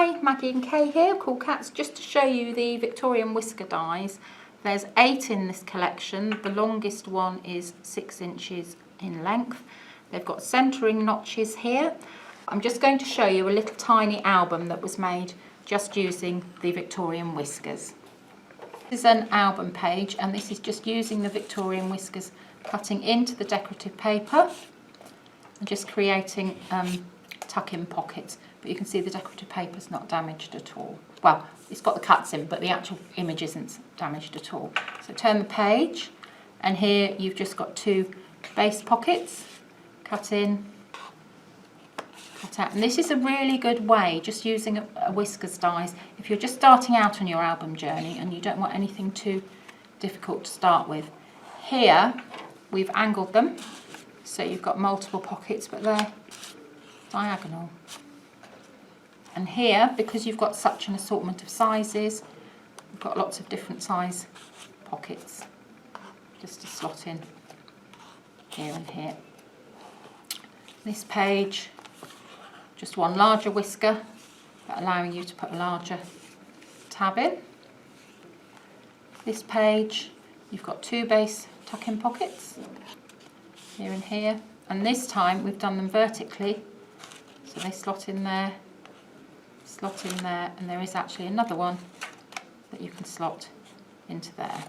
Hi, Maggie and Kay here, Cool Cats. Just to show you the Victorian Whisker Dies. There's 8 in this collection. The longest one is 6 inches in length. They've got centering notches here. I'm just going to show you a little tiny album that was made just using the Victorian whiskers. This is an album page, and this is just using the Victorian whiskers, cutting into the decorative paper and just creating tuck-in pockets. But you can see the decorative paper's not damaged at all. Well, it's got the cuts in, but the actual image isn't damaged at all. So turn the page, and here you've just got 2 base pockets, cut in, cut out. And this is a really good way, just using a whiskers dies, if you're just starting out on your album journey and you don't want anything too difficult to start with. Here, we've angled them, so you've got multiple pockets, but they're diagonal. And here, because you've got such an assortment of sizes, you've got lots of different size pockets just to slot in here and here. This page, just one larger whisker, but allowing you to put a larger tab in. This page, you've got 2 base tuck-in pockets, here and here. And this time we've done them vertically, so they slot in there, and there is actually another one that you can slot into there.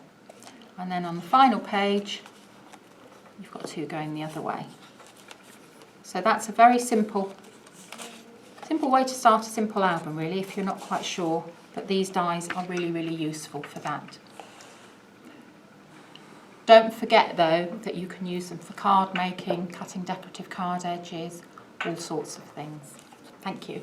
And then on the final page, you've got 2 going the other way. So that's a very simple way to start a simple album, really, if you're not quite sure, but these dies are really, really useful for that. Don't forget, though, that you can use them for card making, cutting decorative card edges, all sorts of things. Thank you.